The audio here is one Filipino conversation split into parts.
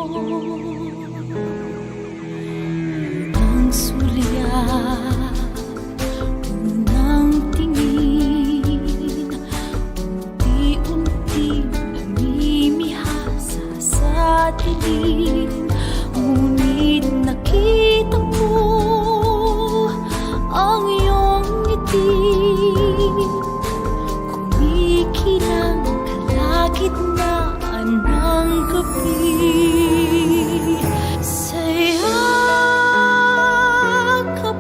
Unang sulyap, unang tingin, unti-unting namimihasa sa dilim. Ngunit nakita ko ang iyong ngiti, kumikinang kalagitnaan ng gabi. Sa yakap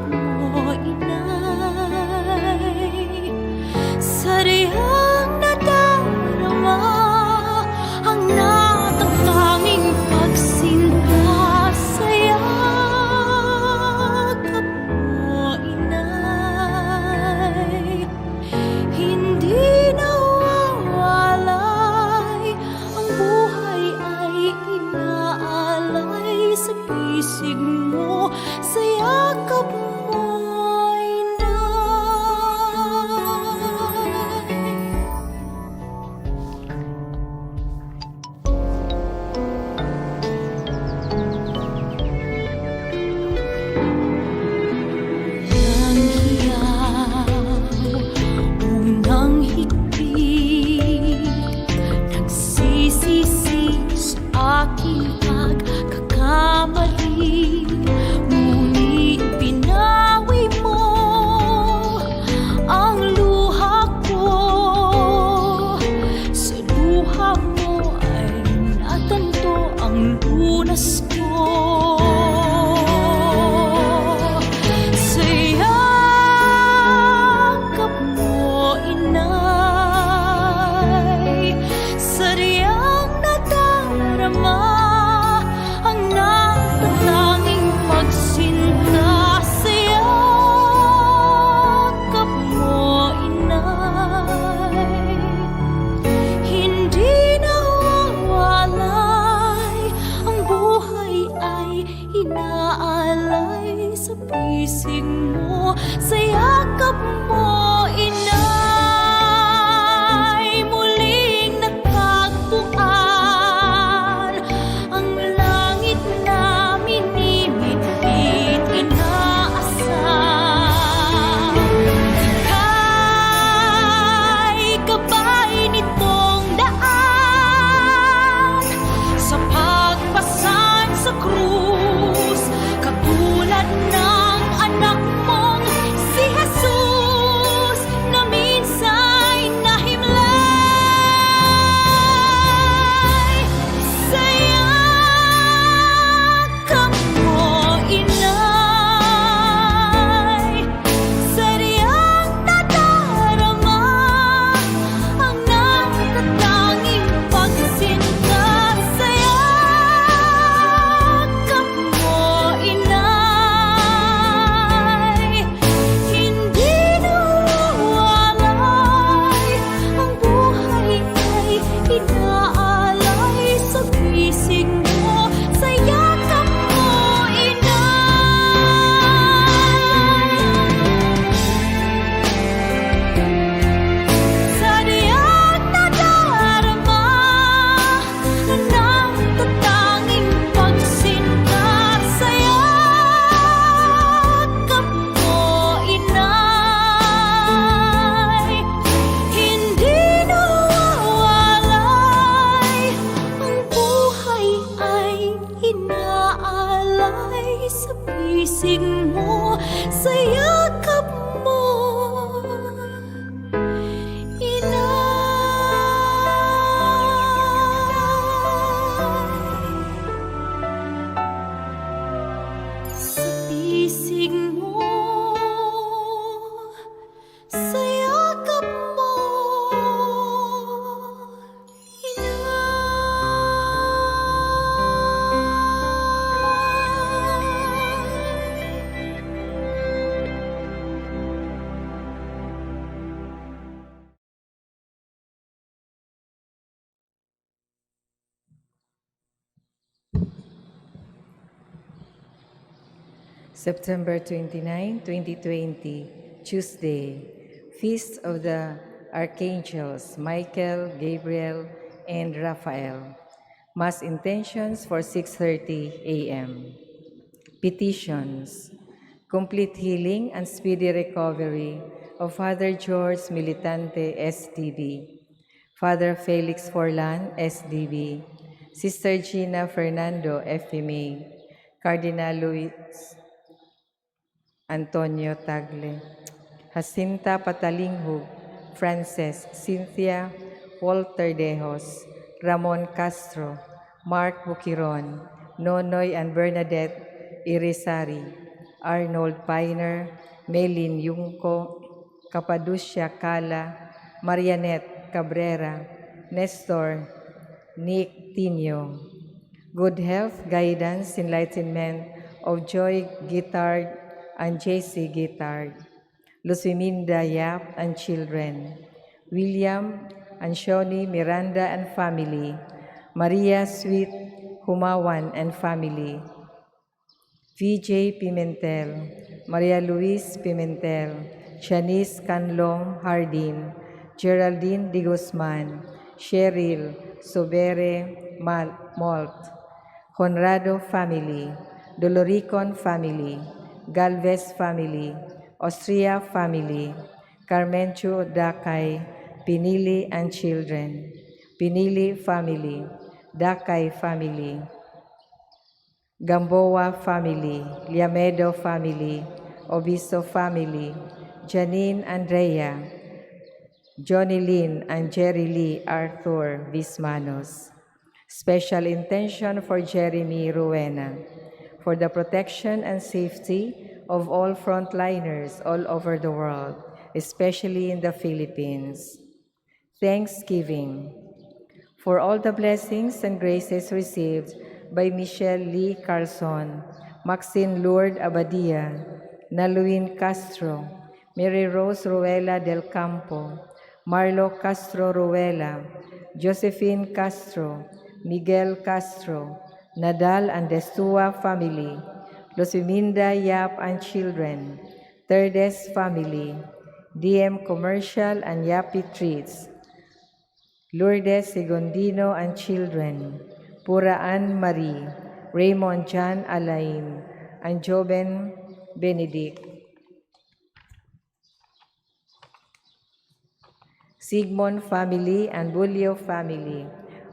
mo, inay, sadyang nadarama ang natatanging pagsinta. Sa yakap mo, inay, hindi nawawalay, ang buhay ay inaalay sa pisig mo. Sa yakap mo, inay. Unang hiyaw, unang higpit, nagsisisi sa aking pagkakamali. Ngunit pinawi mo ang luha ko, sa luha mo ay natanto ang lunas ko. Sa yakap mo, inay, sadyang nadarama ang natatanging pagsinta. Sa yakap mo, inay, hindi nawawalay, ang buhay ay inaalay sa pisig mo. Sa yakap mo, inay, muling natagpuan ang langit na minimit-mit inaasam. Ika'y gabay nitong daan sa pagpasan sa krus, katulad ng anak mong si Jesus na minsa'y nahimlay. Sa yakap mo, inay, sadyang nadarama ang natatanging pagsinta. Sa yakap mo, inay, hindi nawawalay, ang buhay ay inaalay sa pisig mo. Sa yakap mo, inay, sadyang nadarama ang natatanging pagsinta. Sa yakap mo, inay, hindi nawawalay, ang buhay ay inaalay sa pisig mo. Sa yakap mo, inay, sa pisig mo. Sa yakap mo, September 29, 2020, Tuesday, Feast of the Archangels Michael, Gabriel, and Raphael. Mass intentions for 6:30 a.m. Petitions. Complete healing and speedy recovery of Father George Militante, SDB, Father Felix Forlan, SDB, Sister Gina Fernando, FMA, Cardinal Luis Antonio Tagle, Jacinta Patalinghug, Frances, Cynthia, Walter Dejos, Ramon Castro, Mark Bukiron, Nonoy and Bernadette Irizarry, Arnold Piner, Melin Yungko, Capaducia Cala, Marianette Cabrera, Nestor Nick Tino. Good health, guidance, enlightenment of Joy Guitard and JC Guitard, Luciminda Yap and children, William and Shoni Miranda and family, Maria Sweet Humawan and family, VJ Pimentel, Maria Luis Pimentel, Shanice Canlong Hardin, Geraldine Di Guzman, Cheryl Sobere Malt, Conrado family, Doloricon family, Galvez family, Austria family, Carmencho Dakay, Pinili and children, Pinili family, Dakay family, Gamboa family, Liamedo family, Obiso family, Janine Andrea, Johnny Lynn and Jerry Lee Arthur Bismanos. Special intention for Jeremy Rowena, for the protection and safety of all frontliners all over the world, especially in the Philippines. Thanksgiving for all the blessings and graces received by Michelle Lee Carlson, Maxine Lourdes Abadia, Naluin Castro, Mary Rose Ruela del Campo, Marlo Castro Ruela, Josephine Castro, Miguel Castro, Nadal and Destua family, Luciminda Yap and children, Terdes family, DM Commercial and Yapi Treats, Lourdes Segundino and children, Puraan Marie, Raymond John Alain, and Joben Benedict, Sigmund family and Bulio family,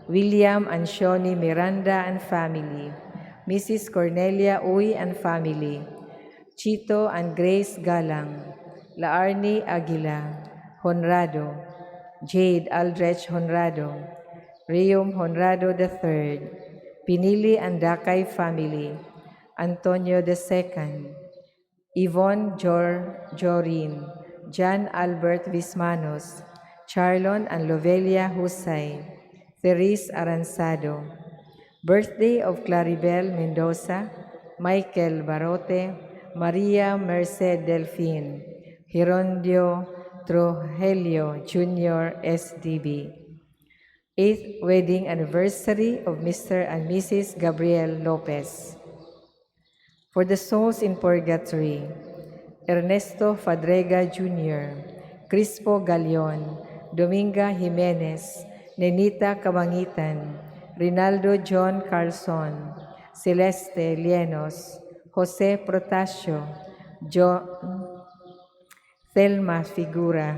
William and Shoni Miranda and family, Mrs. Cornelia Uy and family, Chito and Grace Galang, Laarni Aguila, Honrado, Jade Aldrich Honrado, Rium Honrado III, Pinili and Dakay family, Antonio II, Yvonne Jorin, John Albert Vismanos, Charlon and Lovelia Husay, Therese Aranzado. Birthday of Claribel Mendoza, Michael Barote, Maria Merced Delfin, Hirondio Trogelio Jr. SDB. 8th wedding anniversary of Mr. and Mrs. Gabriel Lopez. For the souls in purgatory, Ernesto Fadrega Jr., Crispo Galion, Dominga Jimenez, Nenita Kabangitan, Rinaldo John Carlson, Celeste Lienos, Jose Protasio, Thelma Figura,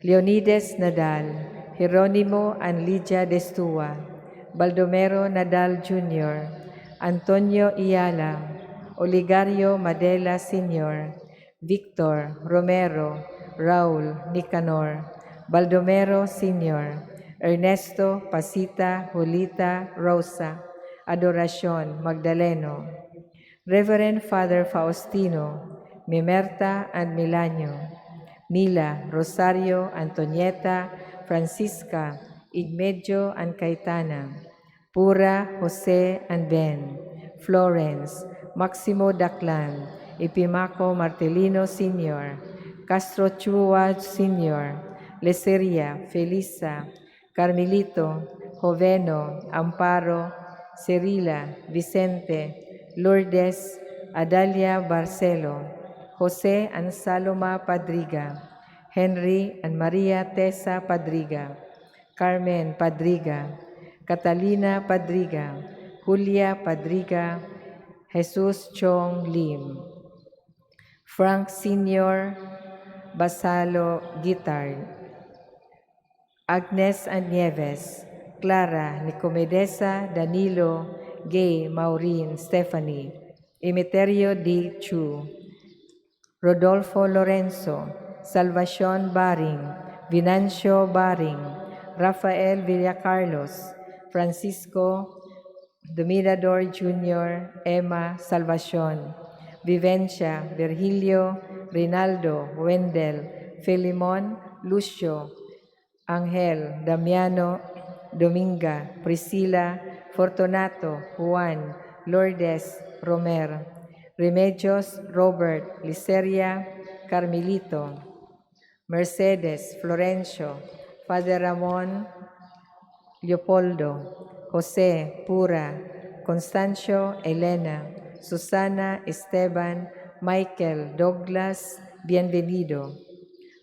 Leonides Nadal, Jeronimo and Lydia Destua, Baldomero Nadal Jr., Antonio Iyala, Oligario Madela Sr., Victor Romero, Raul Nicanor, Baldomero Sr., Ernesto Pasita Julita Rosa, Adoracion Magdaleno, Reverend Father Faustino, Mimerta and Milanio, Mila, Rosario, Antonieta, Francisca, Igmedio and Caetana, Pura, Jose and Ben, Florence, Maximo Daclan, Epimaco Martelino Sr., Castro Chua Sr., Leseria, Felisa, Carmelito, Joveno, Amparo, Cerila, Vicente, Lourdes, Adalia Barcelo, Jose and Saloma Padriga, Henry and Maria Tessa Padriga, Carmen Padriga, Catalina Padriga, Julia Padriga, Jesus Chong Lim, Frank Sr. Basalo Guitar, Agnes Anieves, Clara Nicomedesa Danilo Gay Maureen Stephanie, Emeterio D. Chu, Rodolfo Lorenzo, Salvacion Baring, Venancio Baring, Rafael Villacarlos, Francisco Dominador Jr., Emma Salvacion, Vivencia, Virgilio, Rinaldo, Wendel, Filimon, Lucio, Angel, Damiano, Dominga, Priscila, Fortunato, Juan, Lourdes, Romer, Remedios, Robert, Liceria, Carmelito, Mercedes, Florencio, Father Ramon, Leopoldo, José, Pura, Constancio, Elena, Susana, Esteban, Michael, Douglas, Bienvenido,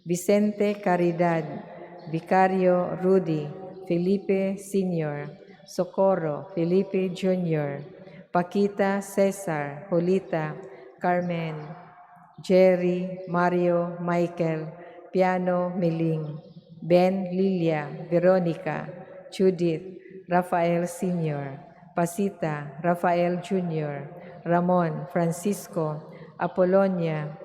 Vicente Caridad, Vicario Rudy, Felipe Sr., Socorro, Felipe Jr., Paquita, Cesar, Julita, Carmen, Jerry, Mario, Michael, Piano, Meling, Ben, Lilia, Veronica, Judith, Rafael Sr., Pasita, Rafael Jr., Ramon, Francisco, Apolonia,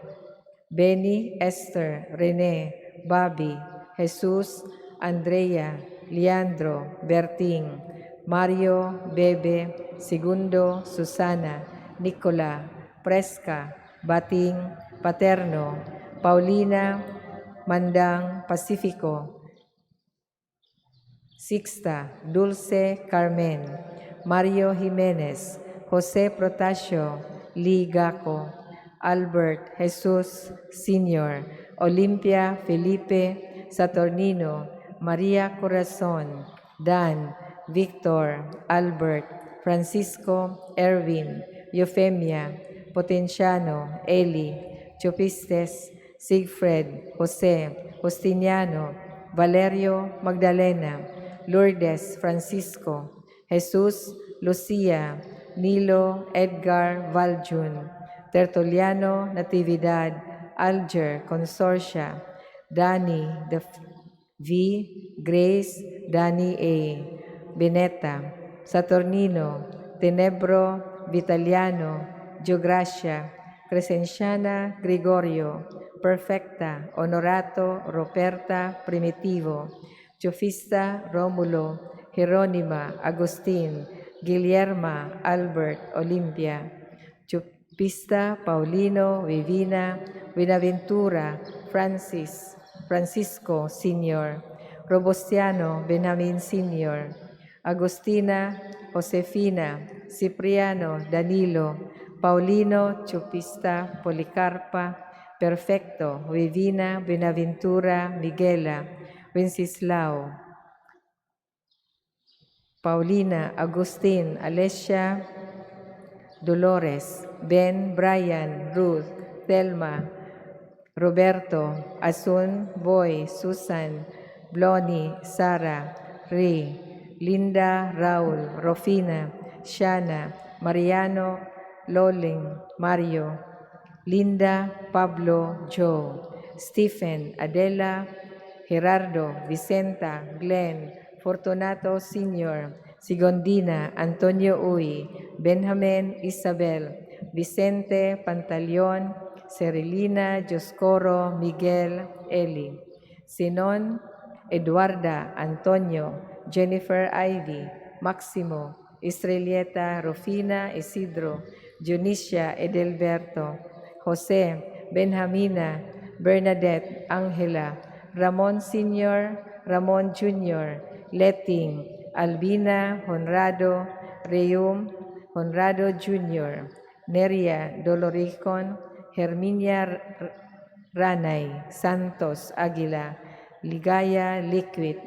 Benny, Esther, Rene, Bobby, Jesus, Andrea, Leandro, Berting, Mario, Bebe, Segundo, Susana, Nicola, Presca, Bating, Paterno, Paulina, Mandang, Pacifico, Sixta, Dulce, Carmen, Mario Jimenez, Jose Protasio, Lee Gaco, Albert, Jesus Sr., Olimpia, Felipe, Saturnino, Maria Corazon, Dan, Victor, Albert, Francisco, Erwin, Eufemia, Potenciano, Eli, Chopistes, Sigfred, Jose, Justiniano, Valerio, Magdalena, Lourdes, Francisco, Jesus, Lucia, Nilo, Edgar, Valjun, Tertuliano, Natividad, Alger, Consorcia, Dani, V, Grace, Dani A, Beneta, Saturnino, Tenebro, Vitaliano, Geogracia, Crescenciana, Gregorio, Perfecta, Honorato, Roberta, Primitivo, Jofista, Romulo, Jerónima, Agustín, Guillerma, Albert, Olimpia, Chupista, Paulino, Vivina, Buenaventura, Francis, Francisco Sr., Robustiano, Benjamin Sr., Agustina, Josefina, Cipriano, Danilo, Paulino, Chupista, Policarpa, Perfecto, Vivina, Buenaventura, Miguela, Wenceslao, Paulina, Agustin, Alessia, Dolores, Ben, Brian, Ruth, Thelma, Roberto, Asun, Boy, Susan, Bloni, Sara, Ri, Linda, Raul, Rofina, Shana, Mariano, Loling, Mario, Linda, Pablo, Joe, Stephen, Adela, Gerardo, Vicenta, Glenn, Fortunato Sr., Sigondina, Antonio Uy, Benjamin, Isabel, Vicente, Pantaleon, Cerilina, Joscoro, Miguel, Eli, Sinon, Eduarda, Antonio, Jennifer Ivy, Maximo, Estrelieta, Rufina, Isidro, Dionisha, Edelberto, Jose, Benjamina, Bernadette, Angela, Ramon Sr., Ramon Jr., Letting, Albina, Honrado, Reum, Honrado Jr., Neria, Doloricon, Herminia Ranay, Santos, Aguila, Ligaya, Liquid,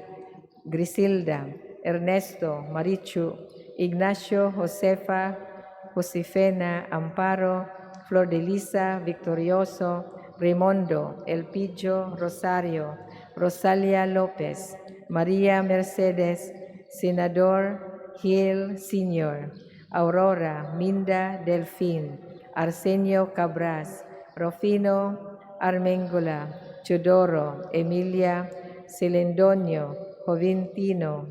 Griselda, Ernesto, Marichu, Ignacio, Josefa, Josefena, Amparo, Flor de Lisa, Victorioso, Raimondo, Elpidio, Rosario, Rosalia López, María Mercedes, Senador Gil Sr., Aurora Minda Delfin, Arsenio Cabras, Rufino Armengula, Chodoro Emilia Celendonio, Joventino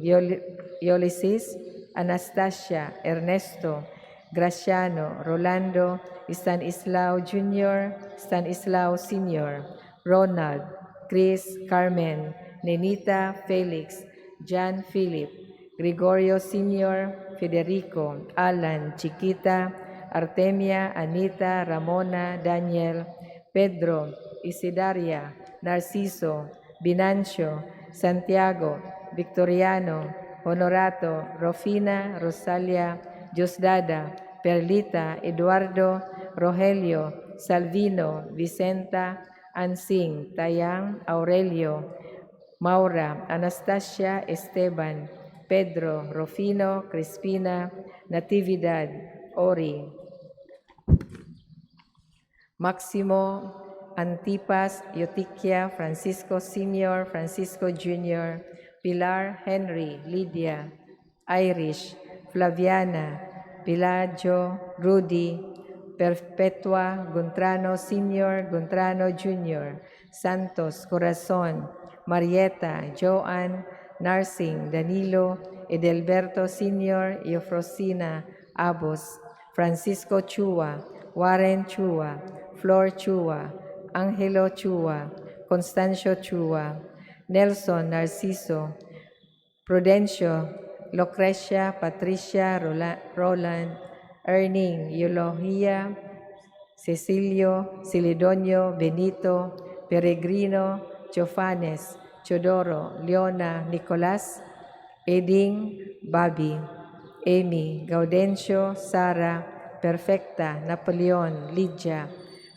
Ulysses, Anastasia Ernesto, Graciano Rolando, Stanislao Jr., Stanislao Sr., Ronald, Chris, Carmen, Nenita Felix, John Philip, Gregorio Sr., Federico, Alan, Chiquita, Artemia, Anita, Ramona, Daniel, Pedro, Isidaria, Narciso, Binancio, Santiago, Victoriano, Honorato, Rofina, Rosalia, Diosdada, Perlita, Eduardo, Rogelio, Salvino, Vicenta, Ansing, Tayang, Aurelio, Maura, Anastasia, Esteban, Pedro, Rufino, Crispina, Natividad, Ori, Maximo, Antipas, Eutychia, Francisco Sr., Francisco Jr., Pilar, Henry, Lydia, Irish, Flaviana, Pilaggio, Rudy, Perpetua, Guntrano Sr., Guntrano Jr., Santos, Corazon, Marieta, Joan, Narsing, Danilo, Edelberto Sr., Eufrosina, Abos, Francisco Chua, Warren Chua, Flor Chua, Angelo Chua, Constancio Chua, Nelson Narciso, Prudencio, Lucrecia, Patricia, Roland, Erning, Eulogia, Cecilio, Silidonio, Benito, Peregrino, Jofanes, Chodoro, Leona, Nicolas, Eding, Bobby, Amy, Gaudencio, Sara, Perfecta, Napoleon, Lydia,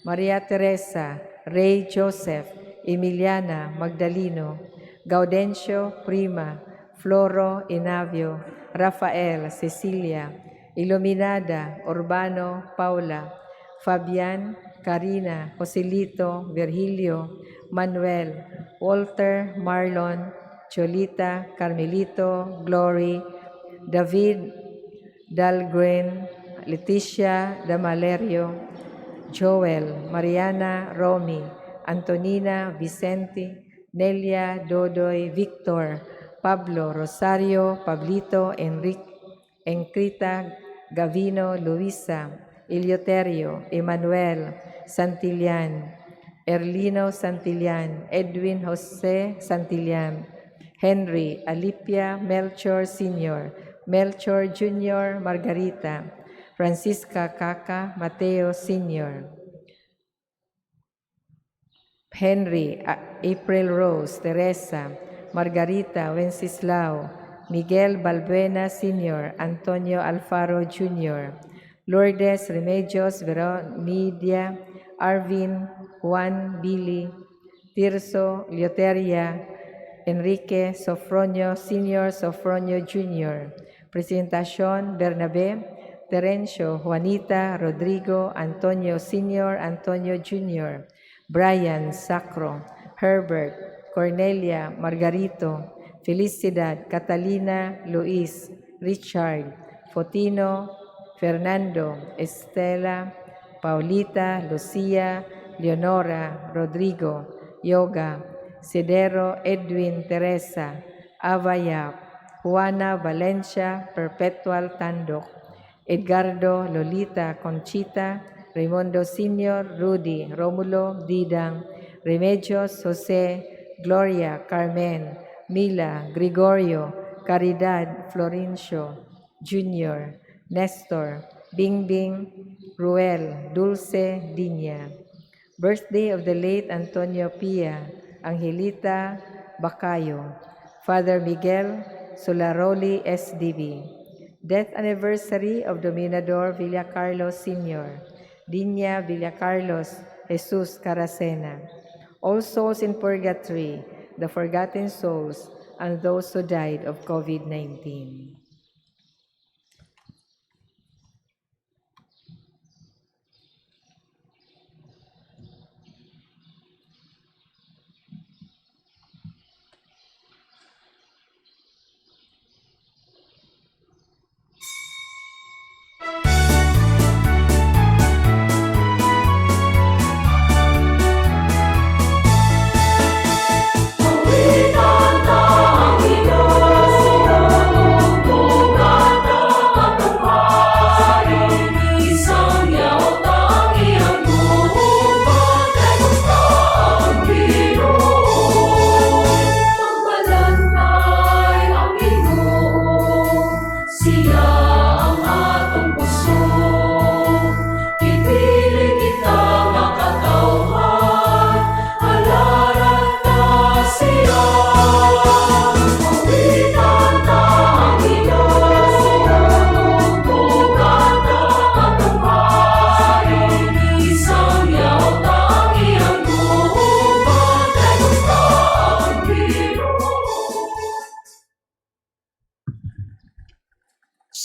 Maria Teresa, Ray Joseph, Emiliana, Magdaleno, Gaudencio, Prima, Floro, Inavio, Rafael, Cecilia, Iluminada, Urbano, Paula, Fabian, Karina, Joselito, Virgilio, Manuel, Walter, Marlon, Cholita, Carmelito, Glory, David, Dalgren, Leticia, Damalerio, Joel, Mariana, Romy, Antonina, Vicente, Nelia, Dodoy, Victor, Pablo, Rosario, Pablito, Encrita, Gavino, Luisa, Eleuterio, Emmanuel, Santillan, Erlino Santillan, Edwin Jose Santillan, Henry, Alipia, Melchor Sr., Melchor Jr., Margarita, Francisca Caca, Mateo Sr., Henry, April Rose, Teresa, Margarita Wenceslao, Miguel Balbuena Sr., Antonio Alfaro Jr., Lourdes Remedios Veronidia, Arvin, Juan Billy, Tirso, Leoteria, Enrique Sofronio Sr., Sofronio Jr., Presentación Bernabe, Terencio, Juanita, Rodrigo, Antonio Sr., Antonio Jr., Brian Sacro, Herbert, Cornelia, Margarito, Felicidad, Catalina, Luis, Richard, Fotino, Fernando, Estela, Paulita, Lucia, Leonora, Rodrigo, Yoga, Cedero, Edwin, Teresa, Avayap, Juana, Valencia, Perpetual Tandok, Edgardo, Lolita, Conchita, Raimundo Sr., Rudy, Romulo, Didang, Remedios, Jose, Gloria, Carmen, Mila, Gregorio, Caridad, Florencio, Junior, Nestor, Bingbing, Ruel, Dulce, Dinya. Birthday of the late Antonio Pia, Angelita Bacayo, Father Miguel Solaroli SDB. Death anniversary of Dominador Villacarlos Sr., Dinya Villacarlos Jesus Caracena. All souls in purgatory, the forgotten souls, and those who died of COVID-19.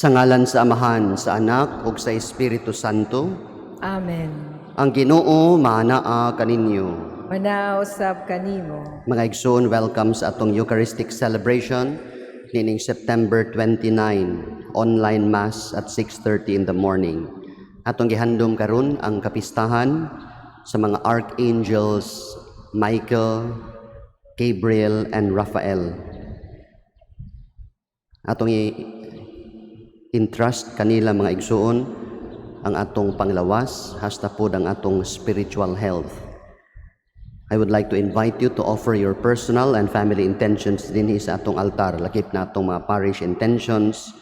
Sa ngalan sa Amahan, sa Anak, ug sa Espiritu Santo, Amen. ang Ginoo maanaa kaninyo. Manausap kanimo. Mga igsoon, welcome sa atong Eucharistic celebration nining September 29, online Mass at 6:30 in the morning. Atong gihandom karon ang kapistahan sa mga archangels Michael, Gabriel, and Raphael. Atong entrust kanila mga igsoon ang atong panglawas, hasta pod ang atong spiritual health. I would like to invite you to offer your personal and family intentions dinhi sa atong altar. Lakip na atong mga parish intentions,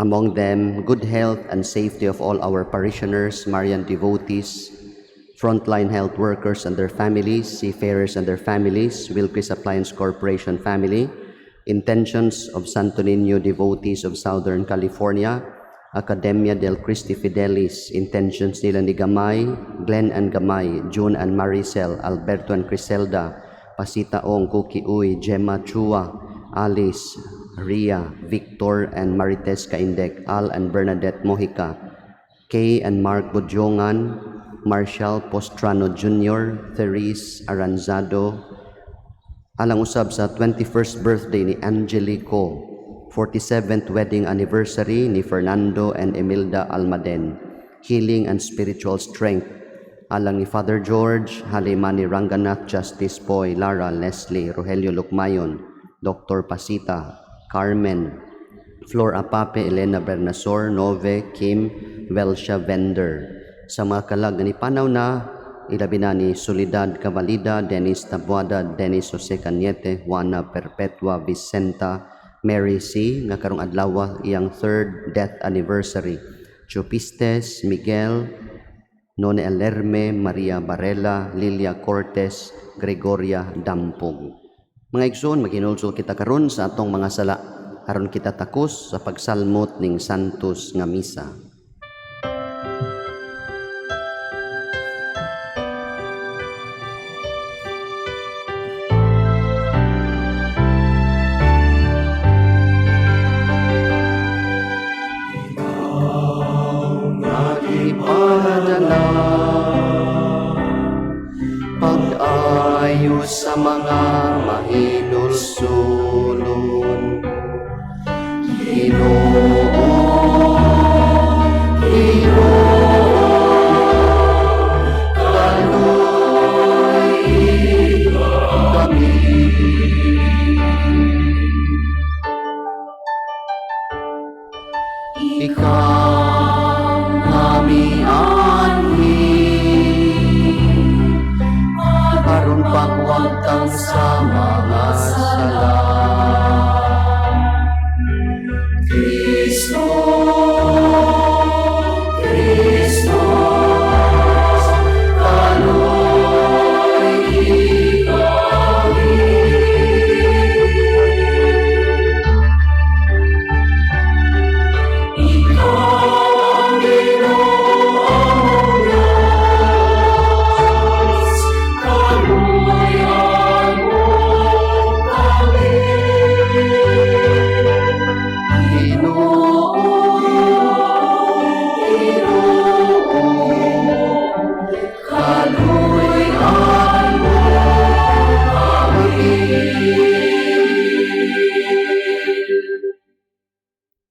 among them good health and safety of all our parishioners, Marian devotees, frontline health workers and their families, seafarers and their families, Wilkes Appliance Corporation family, intentions of Santo Niño devotees of Southern California, Academia del Christi Fidelis, intentions nila ni Gamay, Glenn and Gamay, June and Maricel, Alberto and Criselda, Pasita Ong, Cookie Uy, Gemma Chua, Alice, Ria, Victor and Marites Kaindek, Al and Bernadette Mojica, Kay and Mark Budjongan, Marshall Postrano Jr., Therese Aranzado, alang usab sa 21st birthday ni Angelico, 47th wedding anniversary ni Fernando and Emilda Almaden, healing and spiritual strength, alang ni Father George, Halimani Ranganath, Justice Poy, Lara, Leslie, Rogelio Lucmayon, Dr. Pasita, Carmen, Flor Apape, Elena Bernasor, Nove, Kim, Welsha Vender. Sa mga kalag ni panaw na, ilabi na ni Soledad Cavalida, Dennis Tabuada, Dennis Jose Cañete, Juana Perpetua Vicenta, Mary C. nga karong adlaw iyang 3rd death anniversary, Chupistes, Miguel, None Alerme, Maria Barela, Lilia Cortes, Gregoria Dampog. Mga igsoon, maginulsol kita karon sa atong mga sala, aron kita takos sa pagsalmot ning Santos nga misa. Pag-ayos sa mga mahinulsulon, Ginoo, kaluy kami. Ikaw nami aron pagwagtang sa mga sala. Kristo, Kristo, kaluy kami. Ikaw ang Ginoong Diyos, kaluyan mo kami. Ginoo, kaluyan mo kami.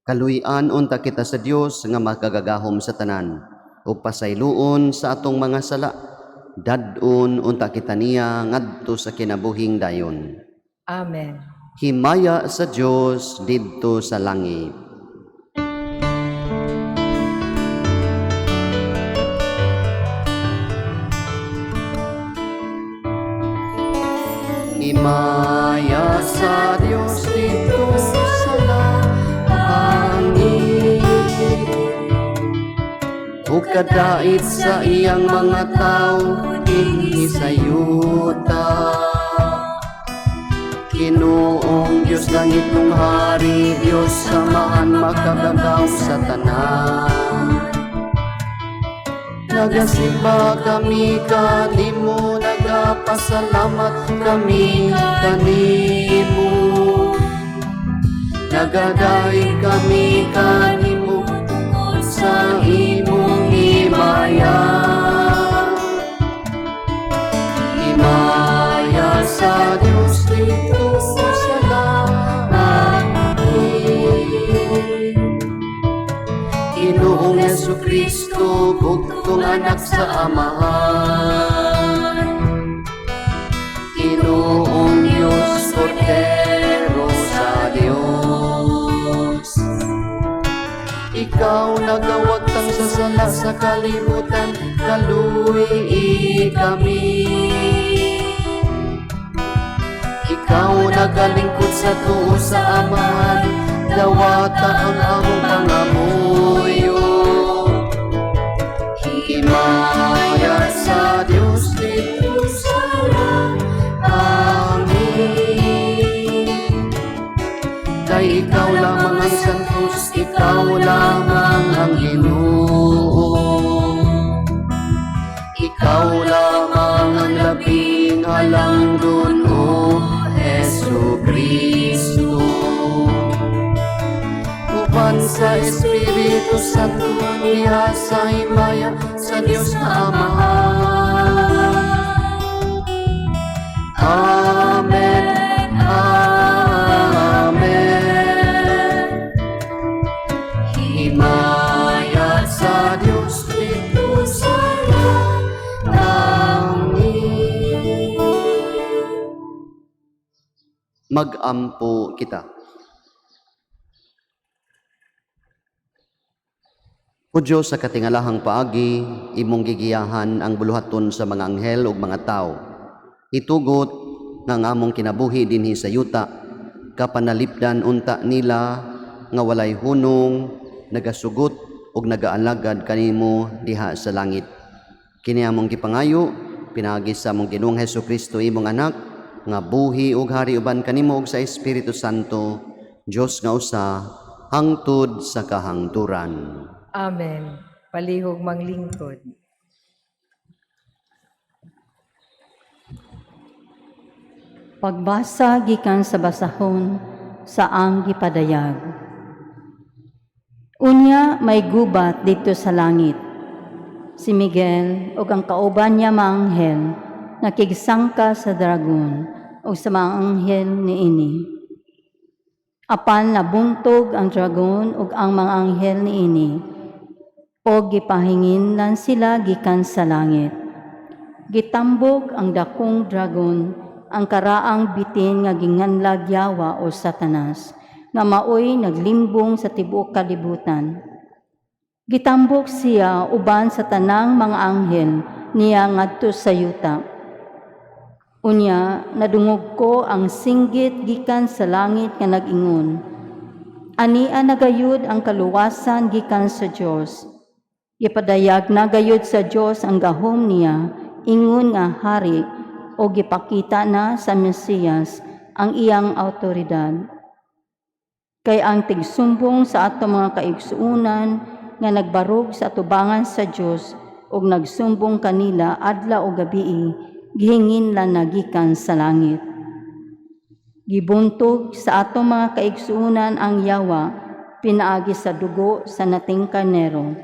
Kaluyan unta kita sa Dios nga makagagahom sa tanan, ug pasayloon sa atong mga sala, dadon unta kita niya ngadto sa kinabuhing dayon. Amen. Himaya sa Dios didto sa langit. Himaya sa Dios didto sa langit, ug kadait sa iyang mga tawo dinhi sa yuta. Ginoong Diyos langit mong hari, Diyos samahan makagagaw sa tanan. Nagasimba kami kanimo, nagapasalamat kami kanimo. Nagadaig kami kanimo tungkol sa imong himaya. Himaya sa Dios dito sa langit. Ginoong Jesucristo, bugtong anak sa Amahan. Ginoong Diyos, Kordero sa Diyos. Ikaw nagawagtang sa sala sa kalibutan, kaluwi kami. Ikaw nagalingkod sa tuo sa Amahan, dawata ang among pangamuyo. Himaya sa Diyos dito sa langit. Kay ikaw lamang ang santos, ikaw lamang ang Ginoo. Ikaw lamang ang labing halangdon, O Jesucristo. Uban sa Espiritu Santo, niya sa himaya sa Diyos na Amahan. Amen, amen. Himaya sa Diyos dito sa langit. Mag-ampo kita. O Diyos, sa katingalahang paagi, imong gigiyahan ang buluhaton sa mga anghel ug mga tao. Itugot nga ang among kinabuhi dinhi sa yuta, kapanalipdan unta nila nga walay hunong, nagasugot ug nagaalagad kanimo diha sa langit. Kini among gipangayo, pinagi sa among Ginoong Hesukristo imong anak, nga buhi ug hari uban kanimo ug sa Espiritu Santo, Dios nga usa, hangtod sa kahangturan. Amen. Palihog manglingkod. Pagbasa gikan sa basahon sa ang gipadayag. Unya may gubat dito sa langit. Si Miguel ug ang kauban niya mga anghel nakigsangka sa dragon o sa mga anghel niini. Apan nabuntog ang dragon ug ang mga anghel niini o gipahinginlan sila gikan sa langit. Gitambog ang dakong dragon, ang karaang bitin nga ginganlag Yawa o Satanas, nga maoy naglimbong sa tibuok kalibutan. Gitambog siya uban sa tanang mga anghel niya ngadto sa yuta. Unya, nadungog ko ang singgit gikan sa langit nga nag-ingon. Ania nagayud ang kaluwasan gikan sa Dios. Gipadayag na gayud sa Dios ang gahom niya, ingon nga hari, o gipakita na sa Mesiyas ang iyang awtoridad. Kay ang tigsumbong sa ato mga kaigsuunan nga nagbarog sa atubangan sa Dios ug nagsumbong kanila adlaw o gabii, gihinginlan na gikan sa langit. Gibuntog sa ato mga kaigsuunan ang Yawa, pinaagi sa dugo sa nating karnero,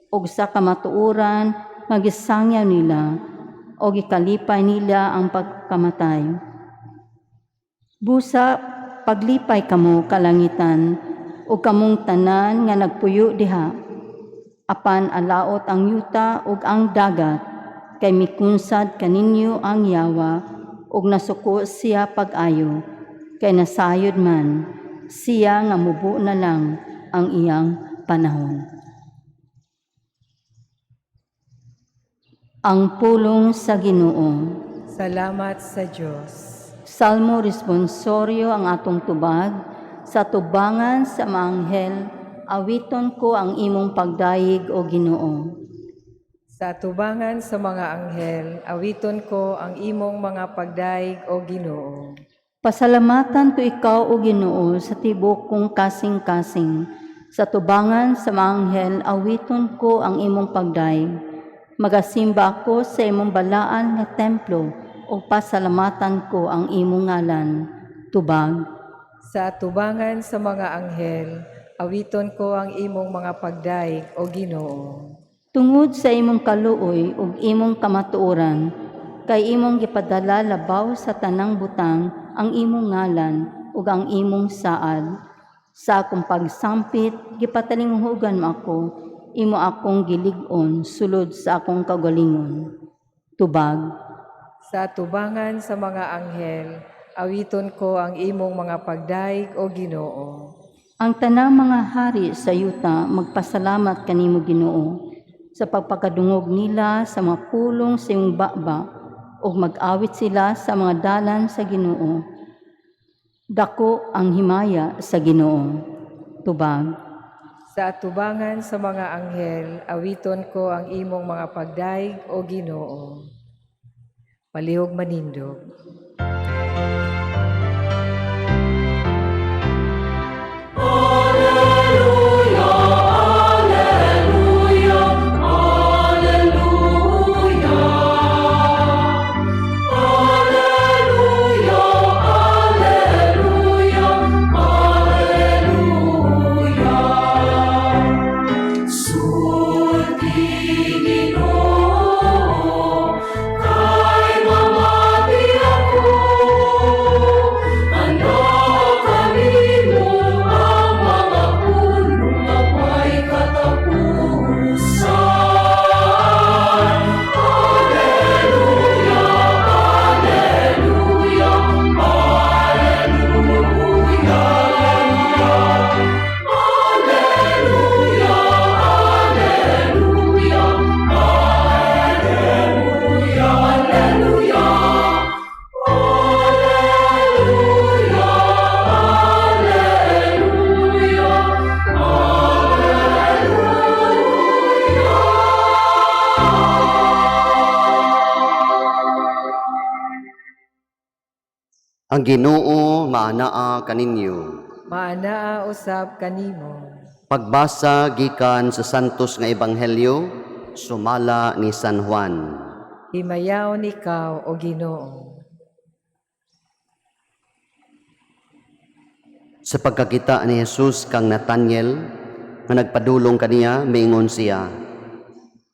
ug sa kamatuoran magisangyaw nila, o gikalipay nila ang pagkamatay. Busa, paglipay kamo kalangitan, o kamong tanan nga nagpuyo diha. Apan alaot ang yuta ug ang dagat, kay mikunsad kaninyo ang Yawa, ug nasuko siya pag-ayo, kay nasayod man, siya nga mubo na lang ang iyang panahon. Ang pulong sa Ginoo. Salamat sa Diyos. Salmo responsoryo ang atong tubag, sa tubangan sa mga anghel, awiton ko ang imong pagdayig o Ginoo. Sa tubangan sa mga anghel, awiton ko ang imong mga pagdaig o Ginoo. Pasalamatan ko ikaw o Ginoo sa tibok kong kasing-kasing. Sa tubangan sa mga anghel, awiton ko ang imong pagdayig. Magasimba ako sa imong balaan nga templo o pasalamatan ko ang imong ngalan. Tubag. Sa atubangan sa mga anghel, awiton ko ang imong mga pagdaig o Ginoo. Tungod sa imong kaluoy ug imong kamatuoran, kay imong gipadala labaw sa tanang butang ang imong ngalan ug ang imong saad. Sa akong pagsampit, gipatalinghugan mo ako, imo akong gilig-on sulod sa akong kagalingon. Tubag. Sa atubangan sa mga anghel, awiton ko ang imong mga pagdaig o Ginoo. Ang tanang mga hari sa yuta magpasalamat kanimo Ginoo sa pagpakadungog nila sa mga pulong sa iyong baba ug mag-awit sila sa mga dalan sa Ginoo. Dako ang himaya sa Ginoo. Tubag. Sa atubangan sa mga anghel, awiton ko ang imong mga pagdaig o Ginoo. Palihog manindog. Ang Ginoo maanaa kaninyo. Maanaa usab kanimo. Pagbasa gikan sa santos nga ebanghelyo sumala ni San Juan. Himayaon ikaw o Ginoo. Sa pagkakita ni Jesus kang Nathanael nga nagpadulong kaniya, miingon siya,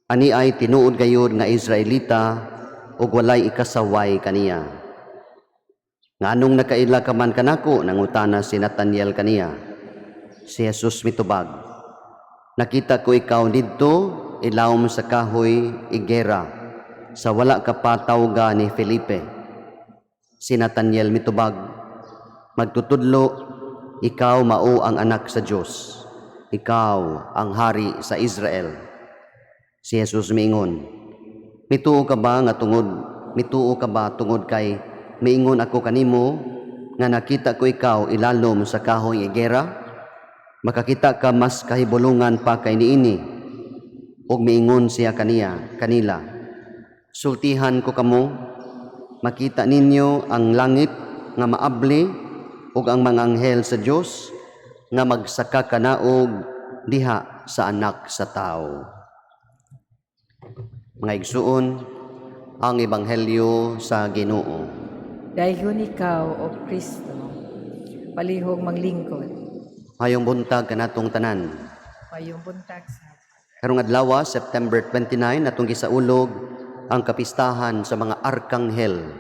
ani ay tinuod gayud nga Israelita ug walay ikasaway kaniya. Nganong nakaila ka man kanako, nangutana si Nathanael kaniya. Si Jesus mitubag, nakita ko ikaw didto ilawom sa kahoy igera sa wala ka pa tawga ni Felipe. Si Nathanael mitubag, magtutudlo, ikaw mao ang anak sa Dios, ikaw ang hari sa Israel. Si Jesus miingon, mituo ka ba tungod kay miingon ako kanimo nga nakita ko ikaw ilalom sa kahoy igera? Makakita ka mas kahibulungan pa kay niini. Ug miingon siya kanila, sultihan ko kamo, makita ninyo ang langit nga maabli ug ang mga anghel sa Dios nga magsaka kanaog diha sa anak sa tao. Mga igsuon, ang ebanghelyo sa Ginoo. Dayon ikaw o Kristo, palihog manglingkod. Hayong buntag kanatong tanan. Mayong buntag sa Karong adlaw, September 29, atong gisaulog ang kapistahan sa mga arkanghel,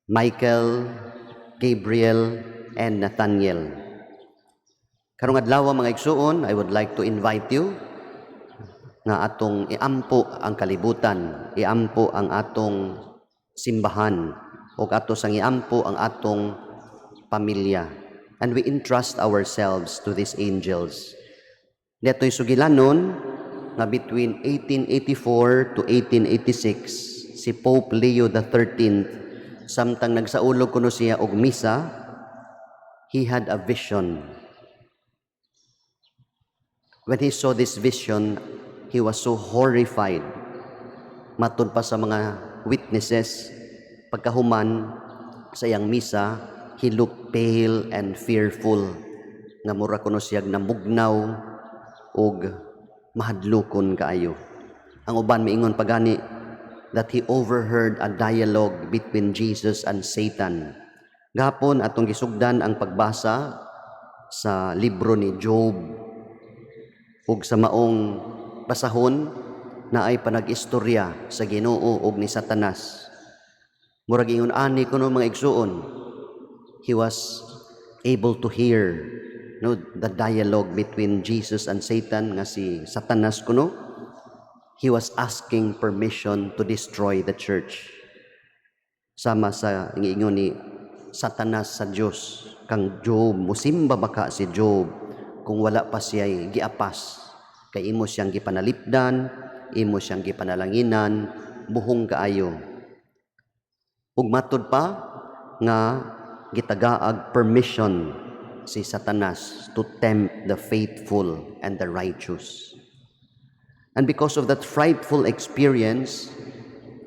Michael, Gabriel, and Nathaniel. Karong adlaw mga igsuon, I would like to invite you nga atong iampo ang kalibutan, iampo ang atong simbahan, o ato sang iampo ang atong pamilya. And we entrust ourselves to these angels. Dito'y sugilanon nga between 1884 to 1886, si Pope Leo XIII, samtang nagsaulog kuno siya og misa, he had a vision. When he saw this vision, he was so horrified. Matun pa sa mga witnesses, pagkahuman sa iyang misa, he looked pale and fearful, nga mura kuno siya namugnaw og mahadlukon kaayo. Ang uban miingon pagani that he overheard a dialogue between Jesus and Satan. Gapon atong gisugdan ang pagbasa sa libro ni Job ug sa maong basahon na ay panag-istorya sa Ginoo ug ni Satanas. Murag ingon ani kuno mga igsuon, he was able to hear the dialogue between Jesus and Satan nga si Satanas kuno. He was asking permission to destroy the church. Sama sa ingon ni Satanas sa Dios kang Job, musimba baka si Job kung wala pa siya giapas kay imo siyang gipanalipdan, imo siyang gipanalanginan buhong kaayo. Ug matud pa nga gitagaag permission si Satanas to tempt the faithful and the righteous. And because of that frightful experience,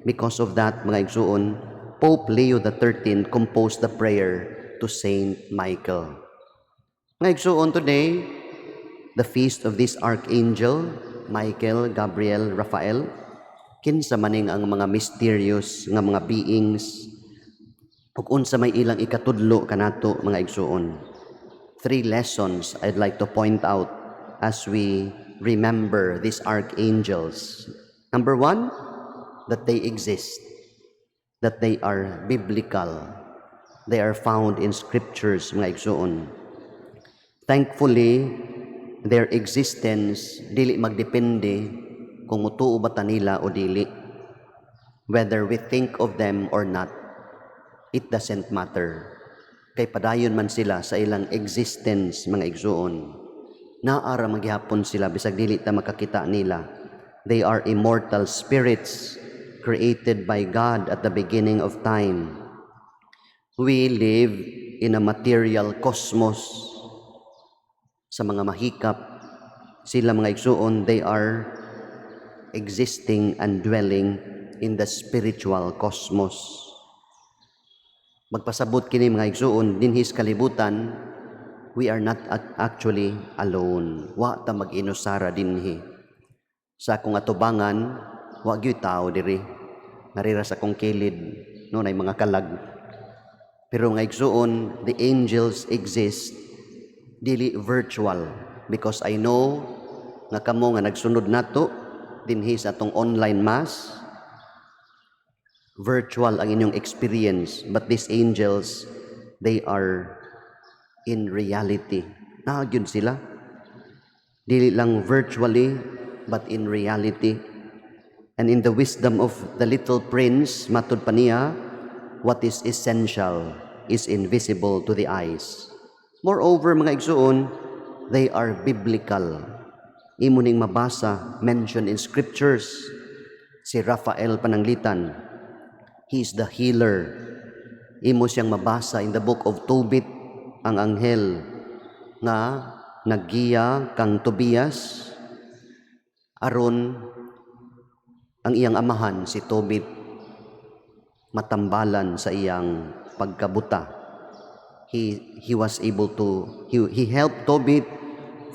because of that mga igsuon, Pope Leo XIII composed the prayer to Saint Michael. Mga igsuon, today, the feast of this archangel, Michael, Gabriel, Raphael, kinsa maning ang mga mysterious nga mga beings ug unsa may ilang ikatudlo kanato mga igsuon. 3 lessons I'd like to point out as we remember these archangels. Number 1, that they exist, that they are biblical, they are found in scriptures mga igsuon. Thankfully, their existence dili magdepende kung mutuo ba ta nila o dili. Whether we think of them or not, it doesn't matter. Kay padayon man sila sa ilang existence mga igsuon. Naara maghapon sila bisag dili ta makakita nila. They are immortal spirits created by God at the beginning of time. We live in a material cosmos. Sa mga mahikap, sila mga igsuon, they are existing and dwelling in the spiritual cosmos. Magpasabot kini mga igsuon, dinhis kalibutan, we are not actually alone. Wa ta mag-inusara dinhi. Sa akong atubangan, wa gyud tao diri. Narira sa akong kilid, no, nay mga kalag. Pero nga igsuon, the angels exist, dili virtual, because I know nga kamo nga nagsunod nato dinhi sa atong online mass, virtual ang inyong experience, but these angels, they are in reality. Nagyud sila. Dili lang virtually, but in reality. And in the wisdom of the little prince, matud pa niya, what is essential is invisible to the eyes. Moreover, mga igsuon, they are biblical. Imo ning mabasa, mentioned in scriptures, si Raphael Pananglitan, he is the healer. Imo siyang mabasa in the book of Tobit, ang anghel nga naggiya kang Tobias, aron ang iyang amahan si Tobit matambalan sa iyang pagkabuta. He was able to he helped Tobit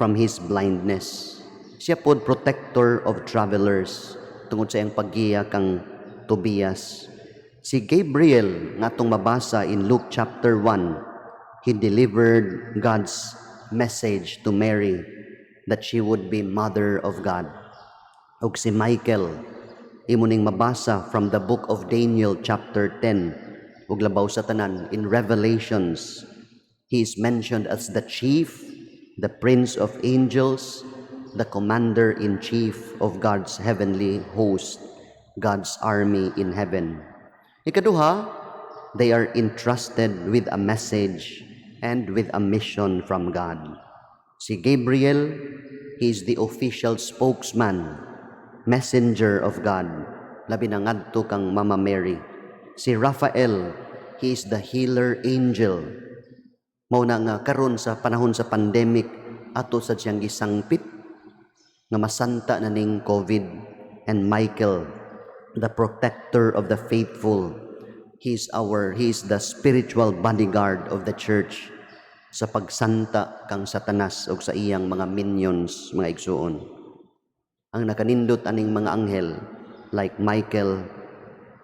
from his blindness. Siya pod protector of travelers tungod sa iyang paggiya kang Tobias. Si Gabriel nga atong mabasa in Luke chapter 1, he delivered God's message to Mary that she would be mother of God. Ug si Michael, imo ning mabasa from the book of Daniel chapter 10, ug labaw sa tanan in Revelations, he is mentioned as the chief, the prince of angels, the commander-in-chief of God's heavenly host, God's army in heaven. Ikaduha, they are entrusted with a message and with a mission from God. Si Gabriel, he is the official spokesman, messenger of God, labi na ngadto kang Mama Mary. Si Raphael, he is the healer angel. Mao na nga karon sa panahon sa pandemic, ato sa siyang gisangpit nga masanta na ning COVID. And Michael, the protector of the faithful, he is the spiritual bodyguard of the church sa pagsanta kang Satanas o sa iyang mga minions, mga igsuon. Ang nakanindot aning mga anghel like Michael,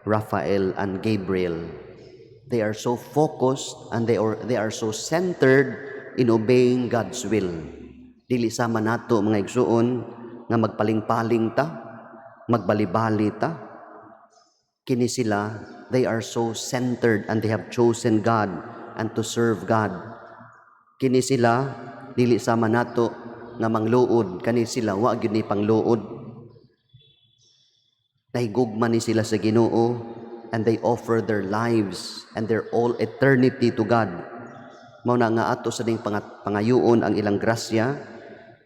Raphael, and Gabriel, They are so focused and they are so centered in obeying God's will. Dili sama nato mga igsuon nga magpaling-paling ta, magbalibali ta. Kini sila, they are so centered and they have chosen God and to serve God. Kini sila, dili sama nato nga mangluod, kani sila wa gyud ni pangluod. Nahigugma ni sila sa Ginoo and they offer their lives and their all eternity to God. Mao na nga ato sa ding pangayuon ang ilang grasya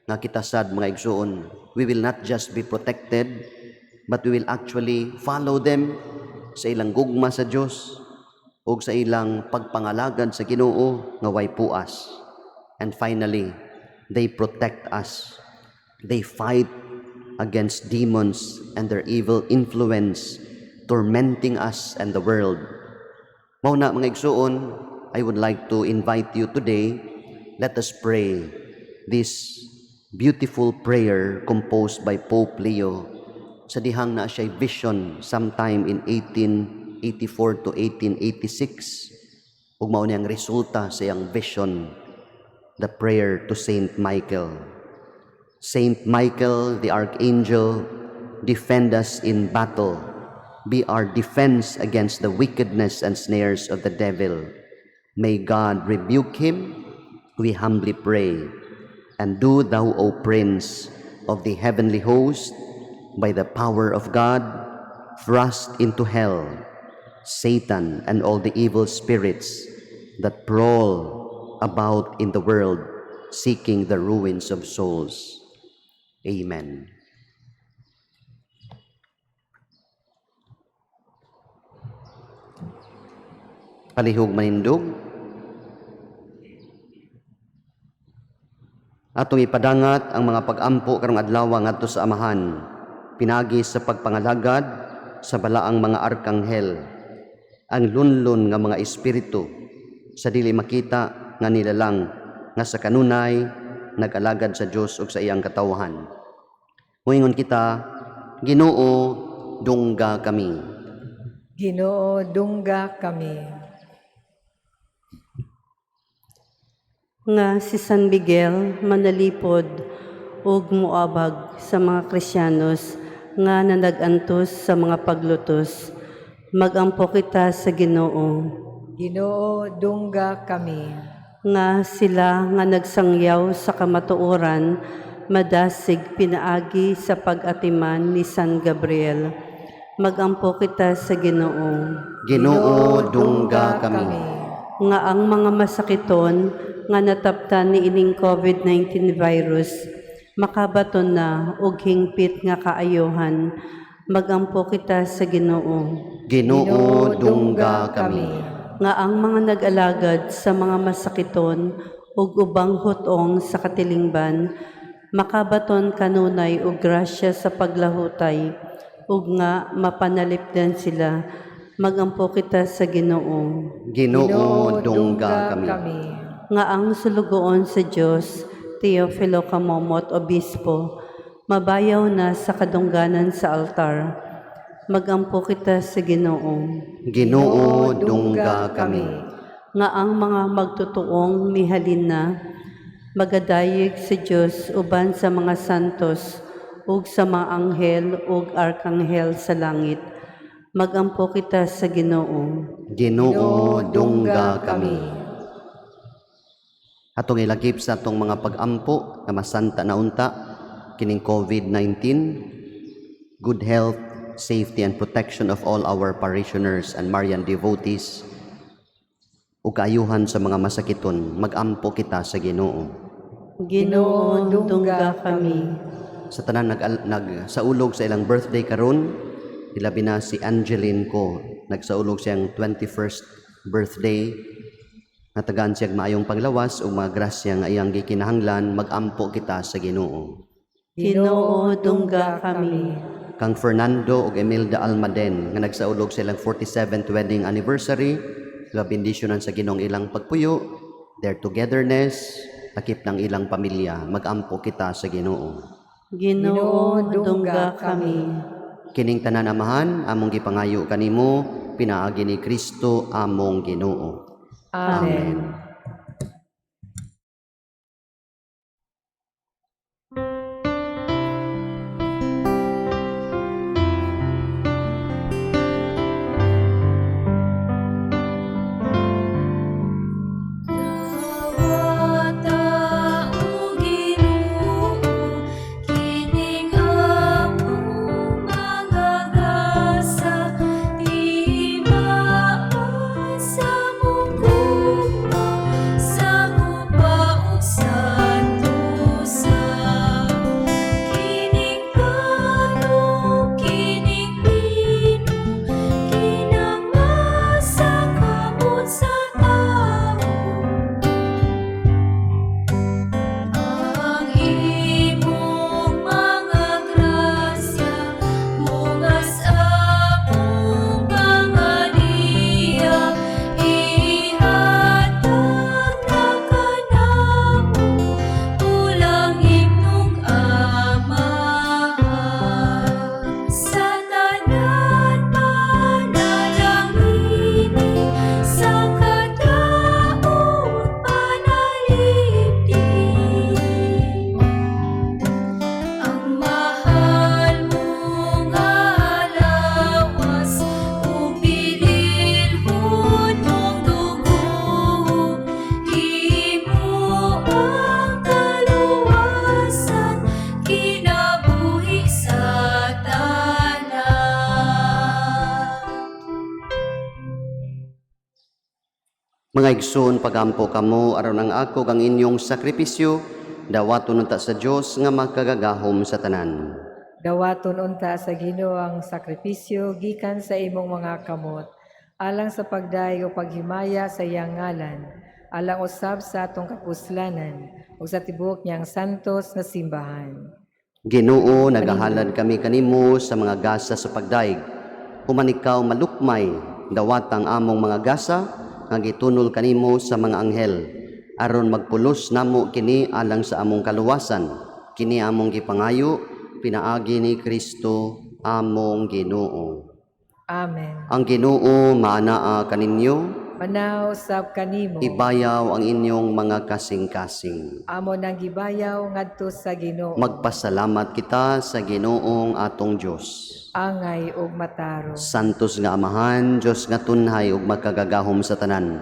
nga kita sad mga igsuon. We will not just be protected, but we will actually follow them sa ilang gugma sa Dios ug sa ilang pagpangalagad sa Ginoo nga way puas. And finally, they protect us. They fight against demons and their evil influence tormenting us and the world. Mao na mga igsuon, I would like to invite you today, let us pray this beautiful prayer composed by Pope Leo. Sa dihang na siya vision sometime in 1884 to 1886. Ug mao niyang resulta sa iyang vision, the prayer to Saint Michael. Saint Michael, the Archangel, defend us in battle. Be our defense against the wickedness and snares of the devil. May God rebuke him, we humbly pray. And do thou, O Prince of the heavenly host, by the power of God, thrust into hell Satan and all the evil spirits that prowl about in the world, seeking the ruins of souls. Amen. Palihog manindog. Atong ipadangat ang mga pag-ampo karong adlaw ngadto sa Amahan, pinagi sa pagpangalagad sa balaang mga arkanghel, ang lunlon nga mga espiritu sa dili makita nga nilalang nga sa kanunay nag-alagad sa Dios ug sa iyang katawhan. Moingon kita, Ginoo, dungga kami. Ginoo, dungga kami. Nga si San Miguel manalipod ug muabag sa mga Kristiyanos nga nanag-antos sa mga paglutos. Magampo kita sa Ginoo. Ginoo, dungga kami. Nga sila nga nagsangyaw sa kamatuoran, madasig pinaagi sa pag-atiman ni San Gabriel. Magampo kita sa Ginoo. Ginoo, dungga kami. Nga ang mga masakiton nga nataptan ni ining COVID-19 virus, makabaton na og hingpit nga kaayohan, magampo kita sa Ginoo. Ginoo, dungga kami. Nga ang mga nag-alagad sa mga masakiton ug ubang hutong sa katilingban, makabaton kanunay og grasya sa paglahutay, ug nga mapanalipdan sila, magampo kita sa Ginoo. Ginoo, dungga kami. Nga ang sulugoon sa Dios, Teofilo Camomot, Obispo, mabayaw na sa kadungganan sa altar. Magampo kita sa Ginoo. Ginoo, dungga kami. Nga ang mga magtutuong mihalin na, magadayeg sa Dios uban sa mga santos, ug sa mga anghel ug arkanghel sa langit. Magampo kita sa Ginoo. Ginoo, dungga kami. Atong ilagip sa atong mga pag-ampo na masanta na unta kining COVID-19, good health, safety and protection of all our parishioners and Marian devotees, ug kaayuhan sa mga masakiton, magampo kita sa Ginoo. Ginoo, dungga kami. Sa tanan nagsaulog sa ilang birthday karon, ilabi na si Angeline ko, nagsaulog siyang 21st birthday. Natagaan siyang maayong paglawas o mga grasya nga iyang gikinahanglan, magampo kita sa Ginoo. Ginoo, dungga kami. Kang Fernando ug Emilda Almaden nga nagsaulog sa ilang 47th wedding anniversary, nga bendisyonan sa Ginoong ilang pagpuyo, their togetherness, takip ng ilang pamilya, magampo kita sa Ginoo. Ginoo, dungga kami. Kining tanan Amahan, among gipangayo kanimo, pinaagi ni Kristo among Ginoo. Amen. Tao Ginoo, kining among mga gasa, di maasa mong gugma, sa mupa ug santusa. Kining panong, kining lino, kinamasa kamot sa tao. Ang imong mga grasya, mungas among pangaliya, ihatag na kanamo, ulang imong amahan. Sa tanan panalangini, sa kadaot panalipdi. Ang mahal mong alawas, ubililhon mong dugo, imo ang kaluwasan, kinabuhi sa tanan. Mga igsoon, pagampo kamo aron ang ako ang inyong sakripisyo, dawaton unta sa Dios nga magkagagahom sa tanan. Dawaton unta sa Ginoo ang sakripisyo gikan sa imong mga kamot, alang sa pagdayo o paghimaya sa iyang ngalan, alang usab sa atong kapuslanan, ug sa tibuok niyang santos nga simbahan. Ginoo, nagahalad kami kanimo sa mga gasa sa pagdaig. Human ikaw malukmay, dawatang among mga gasa, nga gitunol kanimo sa mga anghel, aron magpulos namo kini alang sa among kaluwasan. Kini among gipangayo, pinaagi ni Kristo among Ginoo. Amen. Ang Ginoo maanaa kaninyo, Manaw sab kanimo. ibayaw ang inyong mga kasing-kasing. Amo nang gibayaw ngadto sa Ginoo. Magpasalamat kita sa Ginoong atong Dios. Angay ug mataro. Santos nga Amahan, Dios nga tunhay ug magkagagahom sa tanan.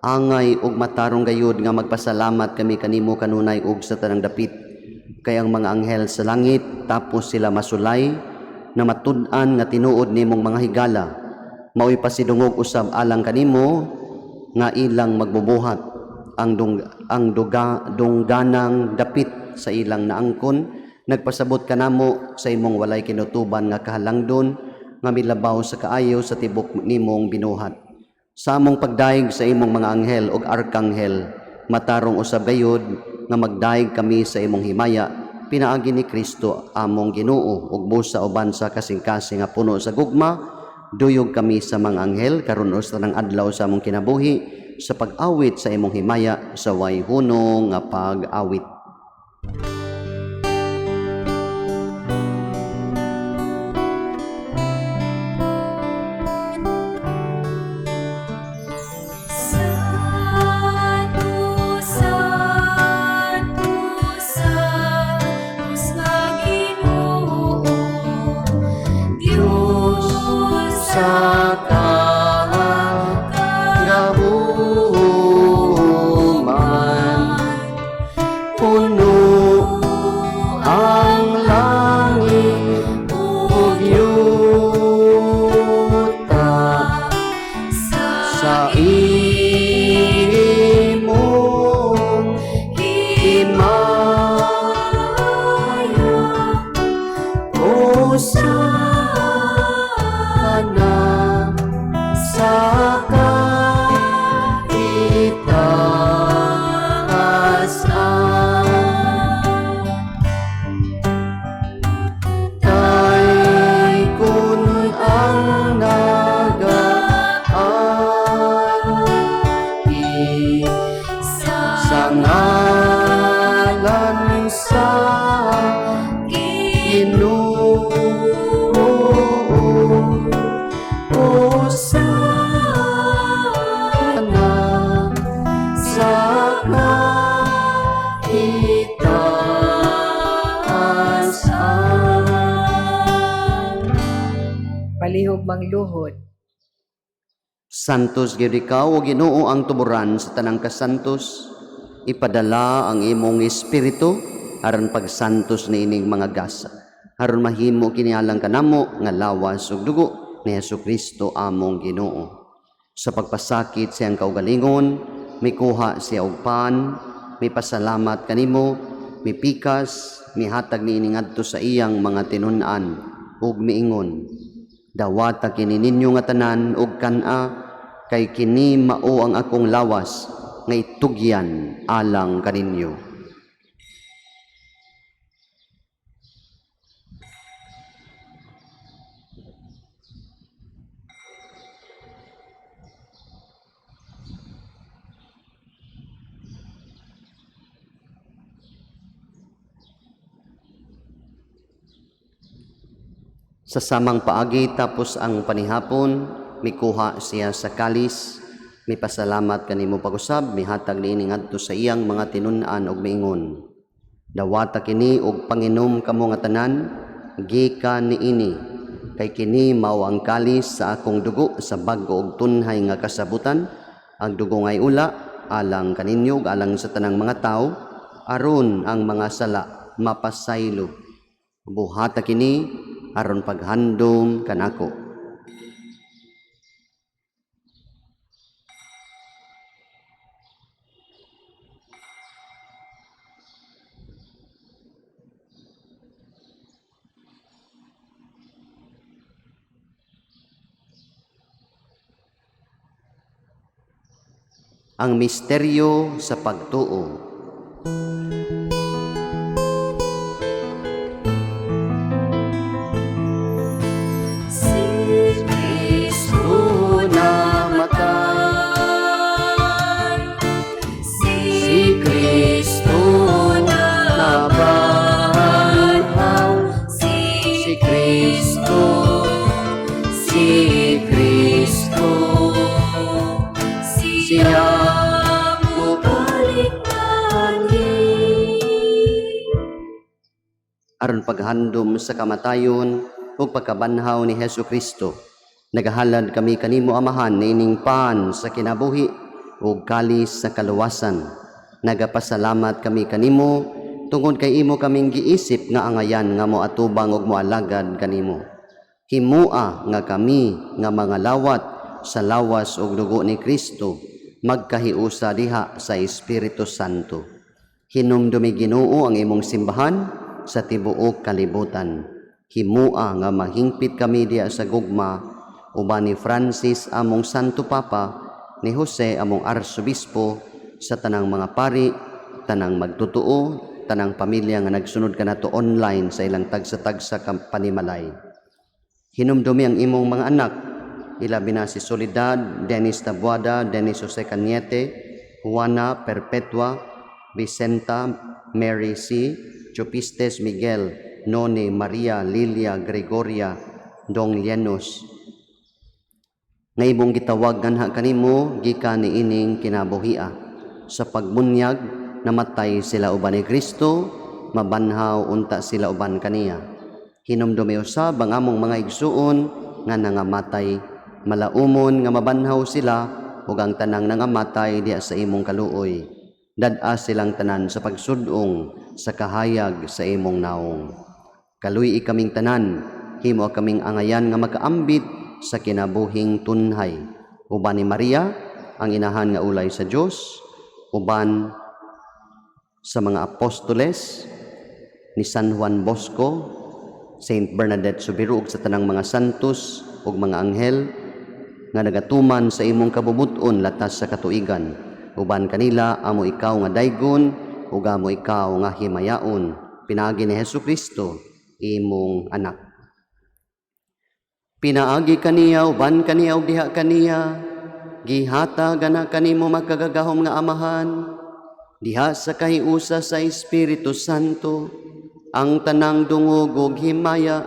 Angay ug matarong gayud nga magpasalamat kami kanimo kanunay ug sa tanang dapit. Kay ang mga anghel sa langit tapos sila masulay na matud-an nga tinuod nimong mga higala. Mao'y pasidungog usab alang kanimo nga ilang magbubuhat ang dungganang dapit sa ilang naangkon. Nagpasabot ka namo sa imong walay kinutuban nga kahalangdon nga milabaw sa kaayo sa tibok nimong binuhat. Sa among pagdaig sa imong mga anghel ug arkanghel, matarong usab gayud nga magdaig kami sa imong himaya, pinaagi ni Kristo among Ginoo ug busa uban sa kasing-kasing nga puno sa gugma. Duyog kami sa mga anghel karon sa tanang adlaw sa among kinabuhi sa pag-awit sa imong himaya sa way hunong nga pag-awit. Santo, Santo, Santos nga Ginoo, Diyos sa Kahuman, puno ang langit ug yuta sa imong himaya, Hosana. palihog mangluhod. Santos gyud ikaw o Ginoo ang tuburan sa tanang kasantos, ipadala ang imong espiritu aron pagsantos ni ining mga gasa, aron mahimo kinialang kanamo nga lawas ug dugo ni Hesukristo among Ginoo. Sa pagpasakit siyang kaugalingon, mikuha siya og pan, may pasalamat kanimo, mipikas, mihatag ni ining adto sa iyang mga tinun-an ug miingon, dawata kini ninyo nga tanan ug kan-a, kay kini mao ang akong lawas nga itugyan alang kaninyo. Sa samang paagi tapos ang panihapon, mikuha siya sa kalis, mipasalamat kanimo pag-usab, mihatag niini ngadto sa iyang mga tinun-an ug miingon, dawata kini og panginom kamo nga tanan, gikan niini, kay kini mao ang kalis sa akong dugo sa bag-o ug tunhay nga kasabutan, ang dugo ngay ula alang kaninyo ug alang sa tanang mga tawo, aron ang mga sala mapasaylo. Buhata kini aron paghandom kanako. Ang misteryo sa pagtuo. Si Kristo namatay, si Kristo nabahaw, si Kristo, si Kristo, siya mubalik manhin. Aron paghandom sa kamatayon ug pagkabanhaw ni Hesukristo, nagahalad kami kanimo amahan nining pan sa kinabuhi ug kalis sa kaluwasan. Nagapasalamat kami kanimo tungod kay imo kaming giisip nga angayan nga moatubang ug moalagad kanimo. Himua nga kami nga mga lawat sa lawas ug dugo ni Kristo magkahiusa diha sa Espiritu Santo. Hinumdumi Ginoo ang imong simbahan sa tibuok kalibutan. Himua nga mahingpit kami diha sa gugma uban ni Francis among Santo Papa, ni Jose among Arsobispo, sa tanang mga pari, tanang magtutuo, tanang pamilya nga nagsunod kanato online sa ilang tagsa-tagsa panimalay. Hinumdumi ang imong mga anak, ilabi na si Soledad, Dennis Tabuada, Dennis Jose Cañete, Juana Perpetua, Vicenta, Mary C., Chupistes Miguel, Noni Maria Lilia Gregoria, Dong Llanos. Nga imong gitawag ganha kanimo gikan ni ining kinabuhia. Sa pagbunyag namatay sila uban ni Kristo, mabanhaw unta sila uban kaniya. Hinumdumi usab ang among mga igsuon nga nangamatay, malaumon nga mabanhaw sila ug ang tanang nangamatay diha sa imong kaluoy. Dad-a silang tanan sa pagsudong sa kahayag sa imong naong. Kaluy kaming tanan, himo kaming angayan nga makaambit sa kinabuhing tunhay. Uban ni Maria, ang inahan nga ulay sa Dios, uban sa mga apostoles, ni San Juan Bosco, Saint Bernadette Sobiru ug sa tanang mga santos ug mga anghel nga nagatuman sa imong kabubuton latas sa katuigan. Uban kanila amo ikaw nga daygon ug amo ikaw nga himayaon. Pinaagi ni Hesukristo imong anak. Pinaagi kaniya uban kaniya ug diha kaniya, gihatag na kanimo magkagagahom nga amahan, diha sa kahiusa sa Espiritu Santo, ang tanang dungog ug himaya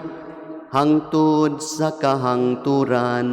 hangtod sa kahangturan.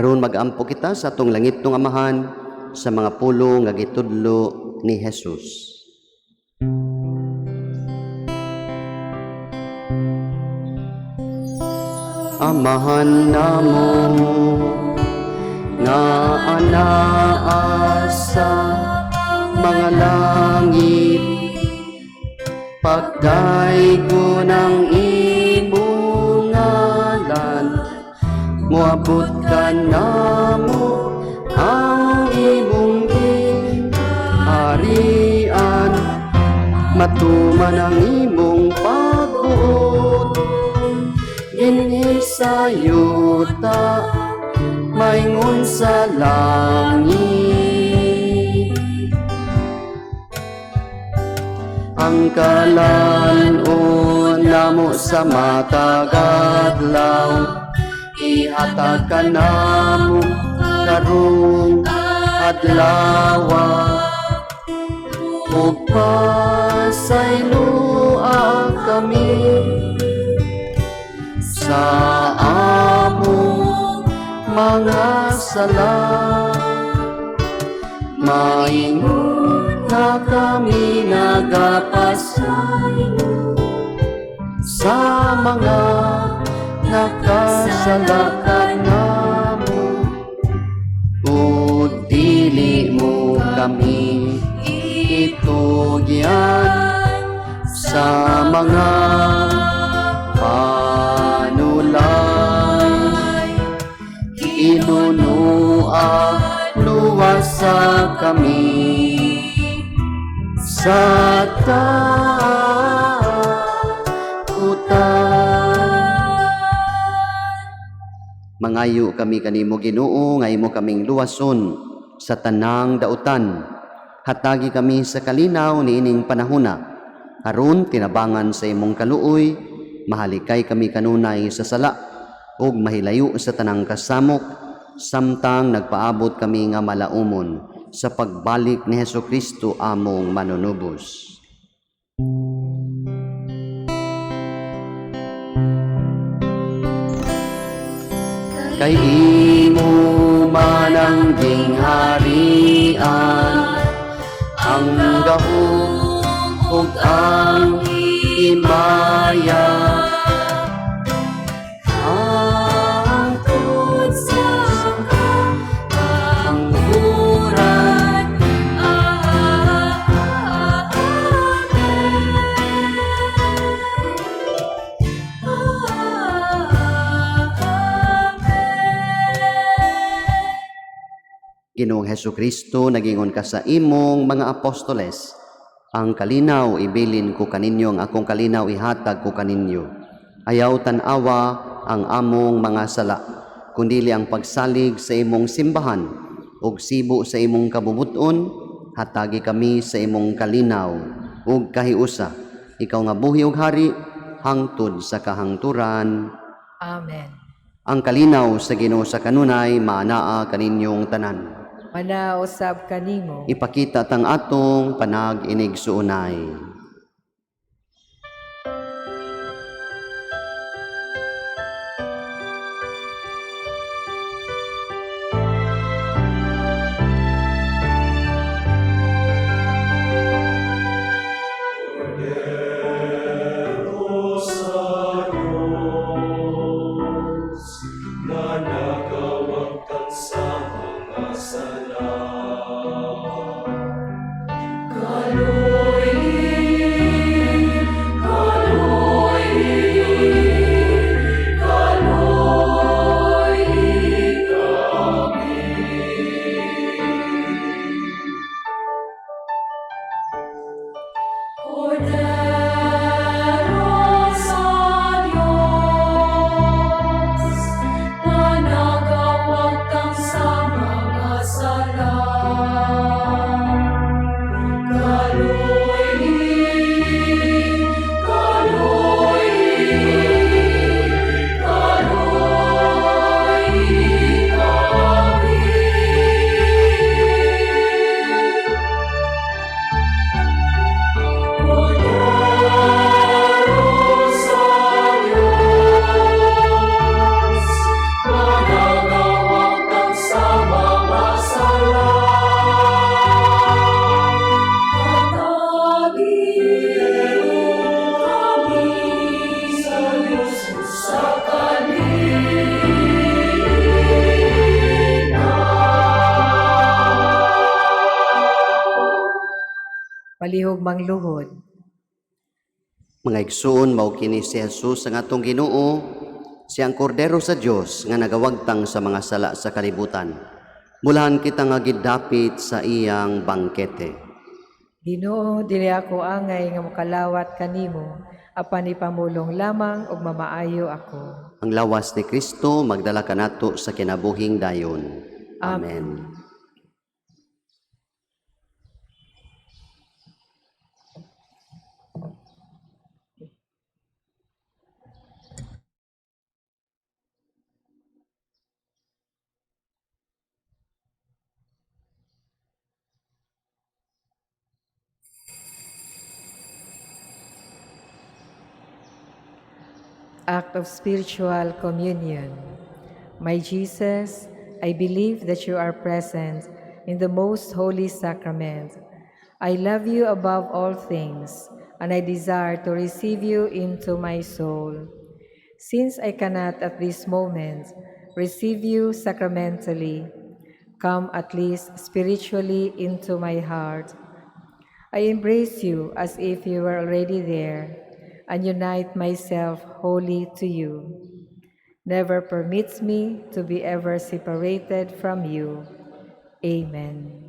Aron magampo kita sa atong langit ng Amahan sa mga pulo nga gitudlo ni Jesus. Amahan namo nga anaa sa mga langit, pagdaygo ng imong ngalan, moabot ka namo ang imong harian, matuman ang imong pagbuot, inisayuta maingon sa langit. Ang kalanon namo sa matag adlaw, ihatag ka namo karong adlaw, ug pasaylua kami sa among mga sala. Maingon na kami nagapasayo sa mga nakasala ka namo, ug dili mo kami itugyan sa mga panulay. Inunua luwasa kami sa takutan. Mangayo kami kanimo Ginoo, nga imo kaming luwason sa tanang dautan. Hatagi kami sa kalinaw niining panahona, aron tinabangan sa imong kaluoy, mahalikay kami kanunay sa sala, ug mahilayo sa tanang kasamok, samtang nagpaabot kami nga malaumon sa pagbalik ni Hesukristo among manunubos. Kay imo man ang gingharian, ang gahom ug ang himaya, hangtod sa kahangguran. Ginoong Hesukristo, nagingon ka sa imong mga apostoles, ang kalinaw ibilin ko kaninyo, ang akong kalinaw ihatag ko kaninyo. Ayaw tanawa ang among mga sala, kundili ang pagsalig sa imong simbahan, ug sibo sa imong kabubuton, hatagi kami sa imong kalinaw, ug kahiusa, ikaw nga buhi ug hari, hangtod sa kahangturan. Amen. Ang kalinaw sa Ginoo sa kanunay, maanaa kaninyong tanan. Manausab kanimo. Ipakita tang atong panag-inigsuunay. Kaloy mangluhod. Mga igsoon, mao kini si Jesus ang atong Ginoo, siyang kordero sa Dios nga nagawagtang sa mga sala sa kalibutan. Mulahan kita nga gidapit sa iyang bangkete. Ginoo, dili ako angay nga mokalawat kanimo, apan ipamulong lamang og mamaayo ako. Ang lawas ni Kristo magdala kanato sa kinabuhing dayon. Amen. Act of spiritual communion. My Jesus, I believe that you are present in the most holy sacrament. I love you above all things, and I desire to receive you into my soul. Since I cannot at this moment receive you sacramentally, come at least spiritually into my heart. I embrace you as if you were already there, and unite myself wholly to you. Never permits me to be ever separated from you. Amen.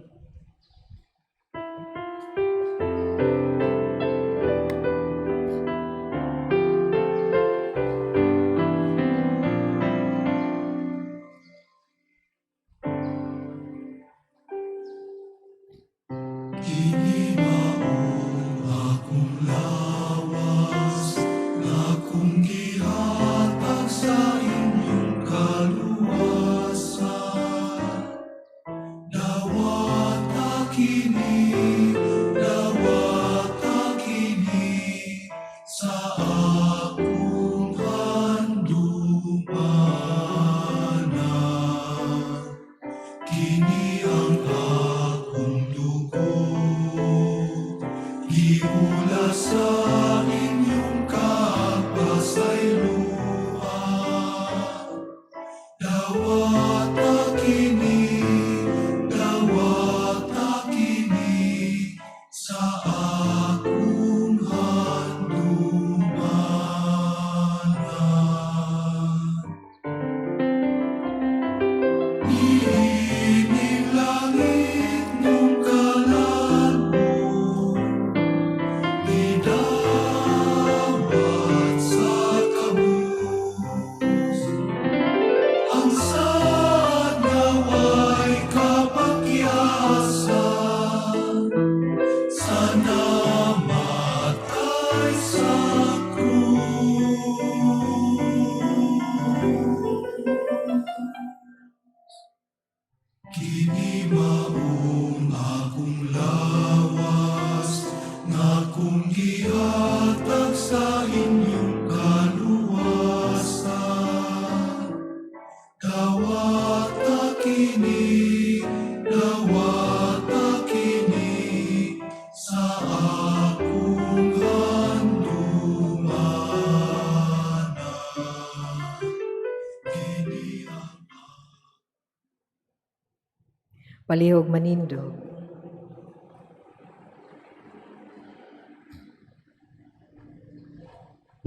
Palihog manindo.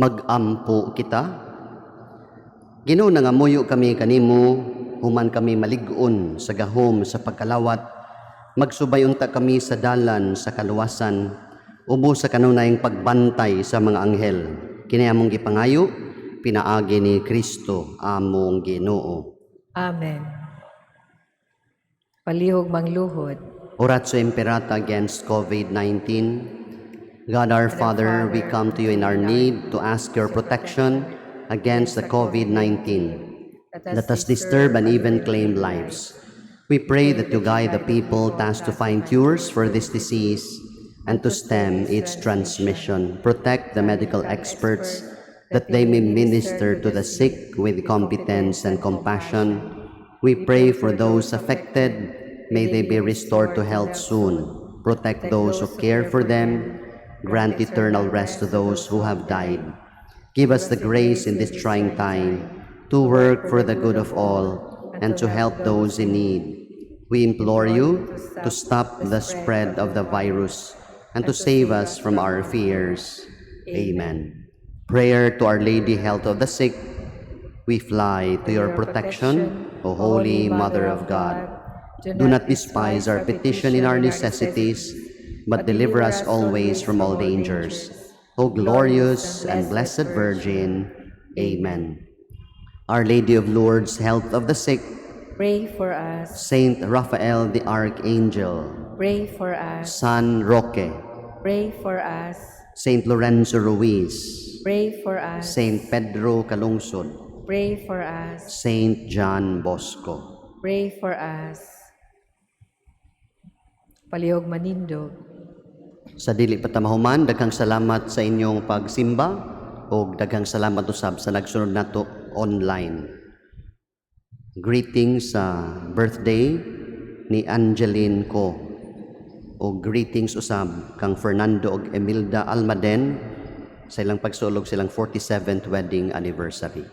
Magampo kita. Ginoo, nangamuyo kami kanimo, human kami malig-on sa gahom sa pagkalawat, magsubayunta kami sa dalan sa kaluwasan, ubo sa kanunayang pagbantay sa mga anghel. Kini among gipangayo, pinaagi ni Kristo among Ginoo. Amen. Palihog mangluhod. Oratio Imperata against COVID-19. God our Father, we come to you in our need to ask your protection against the COVID-19. Let us disturb and even claim lives. We pray that you guide the people tasked to find cures for this disease and to stem its transmission. Protect the medical experts that they may minister to the sick with competence and compassion. We pray for those affected. May they be restored to health soon. Protect those who care for them. Grant eternal rest to those who have died. Give us the grace in this trying time to work for the good of all and to help those in need. We implore you to stop the spread of the virus. and to save us from our fears. Amen. Prayer to Our Lady, Health of the Sick. We fly to your protection, O Holy Mother of God. Do not despise our petition in our necessities, but deliver us always from all dangers. O glorious and blessed Virgin. Amen. Our Lady of Lourdes, Health of the Sick. Pray for us. Saint Raphael the Archangel. Pray for us. San Roque. Pray for us. Saint Lorenzo Ruiz. Pray for us. Saint Pedro Calungsod. Pray for us. Saint John Bosco. Pray for us. Palihog manindog. Sa dili patamahuman, daghang salamat sa inyong pagsimba o daghang salamat usab sa nagsunod nato online. Greetings sa birthday ni Angeline Ko o greetings usab kang Fernando ug Emilda Almaden sa ilang pagsulog silang 47th wedding anniversary.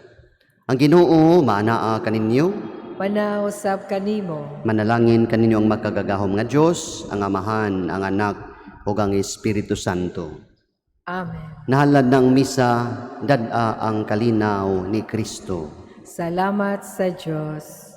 Ang Ginoo maanaa kaninyo. Manausap kanimo. Manalangin kaninyo ang makagagahom nga Dios, ang Amahan, ang Anak, ug ang Espiritu Santo. Amen. Nahalad ng misa, dad-a ang kalinaw ni Kristo. Salamat sa Diyos.